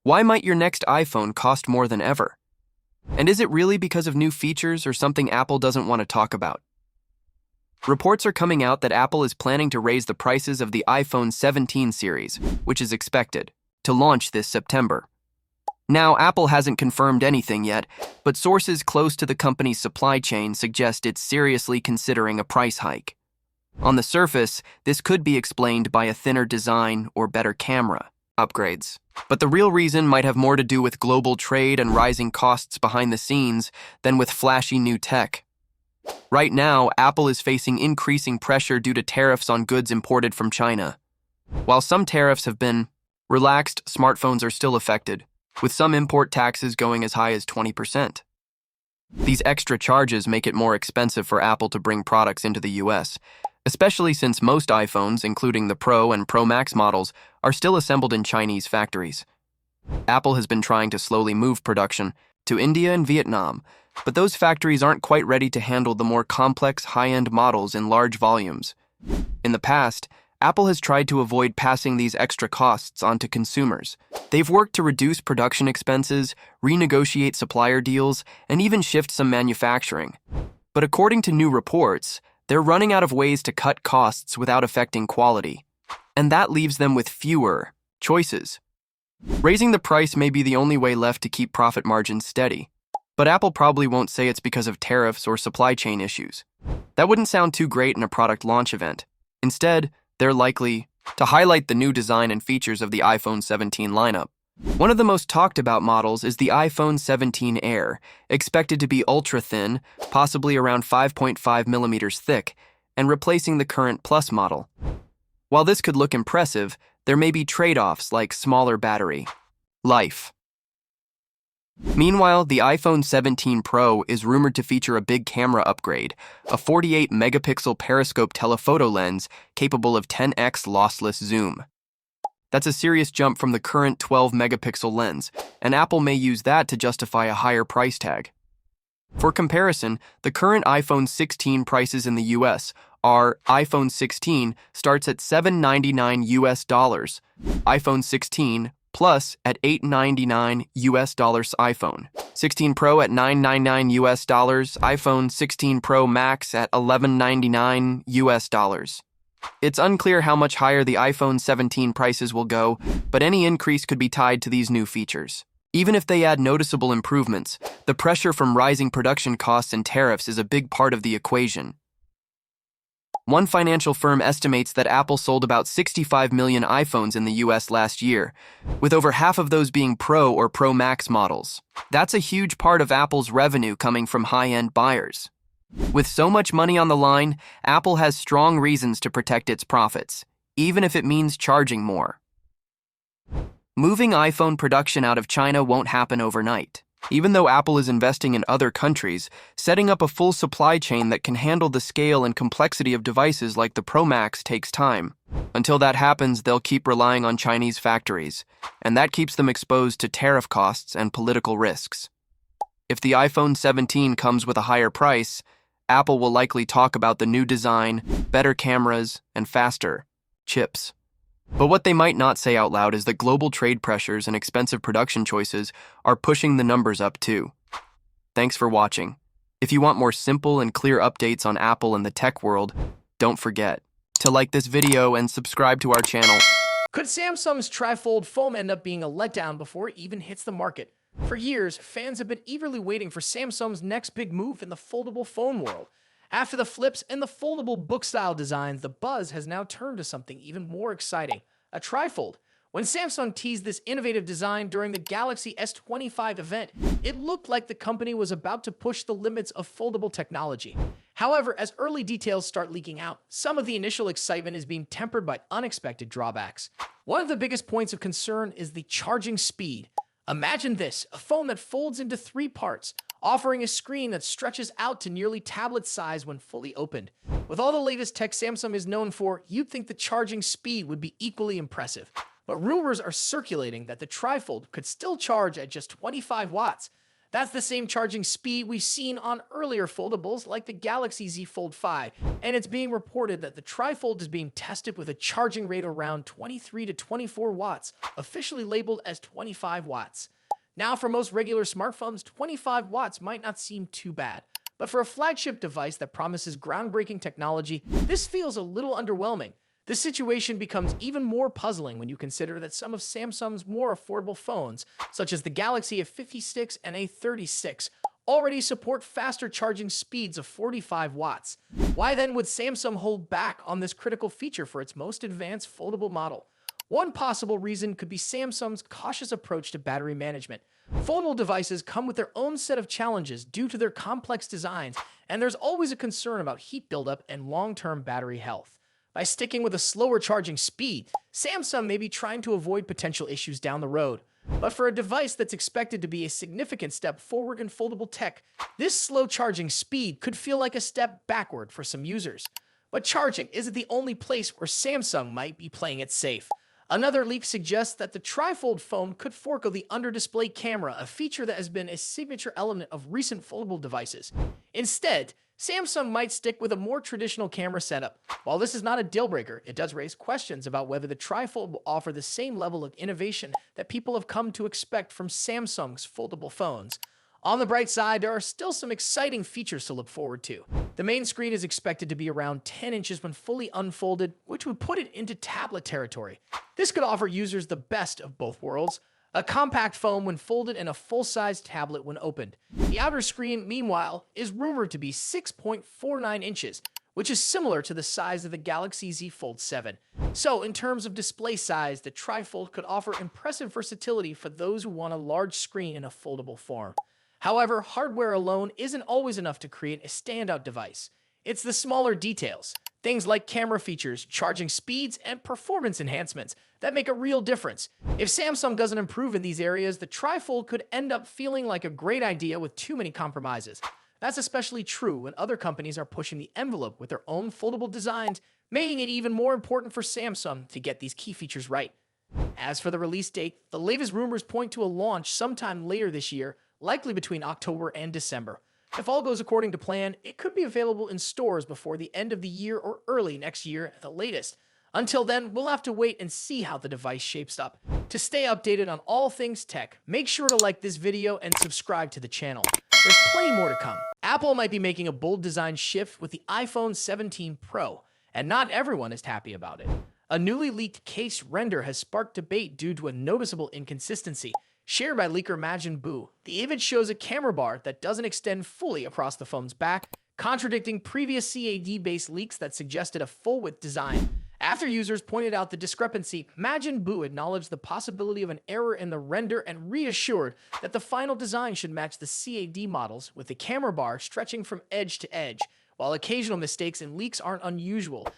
Why might your next iPhone cost more than ever? And is it really because of new features or something Apple doesn't want to talk about? Reports are coming out that Apple is planning to raise the prices of the iPhone 17 series, which is expected to launch this September. Now, Apple hasn't confirmed anything yet, but sources close to the company's supply chain suggest it's seriously considering a price hike. On the surface, this could be explained by a thinner design or better camera upgrades. But the real reason might have more to do with global trade and rising costs behind the scenes than with flashy new tech. Right now, Apple is facing increasing pressure due to tariffs on goods imported from China. While some tariffs have been relaxed, smartphones are still affected, with some import taxes going as high as 20%. These extra charges make it more expensive for Apple to bring products into the US, especially since most iPhones, including the Pro and Pro Max models, are still assembled in Chinese factories. Apple has been trying to slowly move production to India and Vietnam, but those factories aren't quite ready to handle the more complex high-end models in large volumes. In the past, Apple has tried to avoid passing these extra costs onto consumers. They've worked to reduce production expenses, renegotiate supplier deals, and even shift some manufacturing. But according to new reports, they're running out of ways to cut costs without affecting quality. And that leaves them with fewer choices. Raising the price may be the only way left to keep profit margins steady. But Apple probably won't say it's because of tariffs or supply chain issues. That wouldn't sound too great in a product launch event. Instead, they're likely to highlight the new design and features of the iPhone 17 lineup. One of the most talked about models is the iPhone 17 Air, expected to be ultra-thin, possibly around 5.5 millimeters thick, and replacing the current Plus model. While this could look impressive, there may be trade-offs like smaller battery life. Meanwhile, the iPhone 17 Pro is rumored to feature a big camera upgrade, a 48-megapixel periscope telephoto lens capable of 10x lossless zoom. That's a serious jump from the current 12-megapixel lens, and Apple may use that to justify a higher price tag. For comparison, the current iPhone 16 prices in the US are iPhone 16 starts at $799 US, iPhone 16 Plus at $899 US iPhone, 16 Pro at $999 US, iPhone 16 Pro Max at $1199 US. It's unclear how much higher the iPhone 17 prices will go, but any increase could be tied to these new features. Even if they add noticeable improvements, the pressure from rising production costs and tariffs is a big part of the equation. One financial firm estimates that Apple sold about 65 million iPhones in the US last year, with over half of those being Pro or Pro Max models. That's a huge part of Apple's revenue coming from high-end buyers. With so much money on the line, Apple has strong reasons to protect its profits, even if it means charging more. Moving iPhone production out of China won't happen overnight. Even though Apple is investing in other countries, setting up a full supply chain that can handle the scale and complexity of devices like the Pro Max takes time. Until that happens, they'll keep relying on Chinese factories, and that keeps them exposed to tariff costs and political risks. If the iPhone 17 comes with a higher price, Apple will likely talk about the new design, better cameras, and faster chips. But what they might not say out loud is that global trade pressures and expensive production choices are pushing the numbers up too. Thanks for watching. If you want more simple and clear updates on Apple and the tech world, don't forget to like this video and subscribe to our channel. Could Samsung's trifold phone end up being a letdown before it even hits the market? For years, fans have been eagerly waiting for Samsung's next big move in the foldable phone world. After the flips and the foldable book-style designs, the buzz has now turned to something even more exciting, a trifold. When Samsung teased this innovative design during the Galaxy S25 event, it looked like the company was about to push the limits of foldable technology. However, as early details start leaking out, some of the initial excitement is being tempered by unexpected drawbacks. One of the biggest points of concern is the charging speed. Imagine this, a phone that folds into 3 parts, offering a screen that stretches out to nearly tablet size when fully opened. With all the latest tech Samsung is known for, you'd think the charging speed would be equally impressive. But rumors are circulating that the trifold could still charge at just 25 watts. That's the same charging speed we've seen on earlier foldables like the Galaxy Z Fold 5, and it's being reported that the Trifold is being tested with a charging rate around 23 to 24 watts, officially labeled as 25 watts. Now, for most regular smartphones, 25 watts might not seem too bad. But for a flagship device that promises groundbreaking technology, this feels a little underwhelming. This situation becomes even more puzzling when you consider that some of Samsung's more affordable phones, such as the Galaxy A56 and A36, already support faster charging speeds of 45 watts. Why then would Samsung hold back on this critical feature for its most advanced foldable model? One possible reason could be Samsung's cautious approach to battery management. Foldable devices come with their own set of challenges due to their complex designs, and there's always a concern about heat buildup and long-term battery health. By sticking with a slower charging speed, Samsung may be trying to avoid potential issues down the road. But for a device that's expected to be a significant step forward in foldable tech, this slow charging speed could feel like a step backward for some users. But charging isn't the only place where Samsung might be playing it safe. Another leak suggests that the trifold phone could forego the under-display camera, a feature that has been a signature element of recent foldable devices. Instead, Samsung might stick with a more traditional camera setup. While this is not a deal-breaker, it does raise questions about whether the trifold will offer the same level of innovation that people have come to expect from Samsung's foldable phones. On the bright side, there are still some exciting features to look forward to. The main screen is expected to be around 10 inches when fully unfolded, which would put it into tablet territory. This could offer users the best of both worlds: a compact phone when folded and a full-size tablet when opened. The outer screen, meanwhile, is rumored to be 6.49 inches, which is similar to the size of the Galaxy Z Fold 7. So, in terms of display size, the trifold could offer impressive versatility for those who want a large screen in a foldable form. However, hardware alone isn't always enough to create a standout device. It's the smaller details, things like camera features, charging speeds, and performance enhancements, that make a real difference. If Samsung doesn't improve in these areas, the trifold could end up feeling like a great idea with too many compromises. That's especially true when other companies are pushing the envelope with their own foldable designs, making it even more important for Samsung to get these key features right. As for the release date, the latest rumors point to a launch sometime later this year, likely between October and December. If all goes according to plan, it could be available in stores before the end of the year or early next year at the latest. Until then, we'll have to wait and see how the device shapes up. To stay updated on all things tech, make sure to like this video and subscribe to the channel. There's plenty more to come. Apple might be making a bold design shift with the iPhone 17 Pro, and not everyone is happy about it. A newly leaked case render has sparked debate due to a noticeable inconsistency. Shared by leaker Majin Buu, the image shows a camera bar that doesn't extend fully across the phone's back, contradicting previous CAD-based leaks that suggested a full-width design. After users pointed out the discrepancy, Majin Buu acknowledged the possibility of an error in the render and reassured that the final design should match the CAD models, with the camera bar stretching from edge to edge. While occasional mistakes and leaks aren't unusual,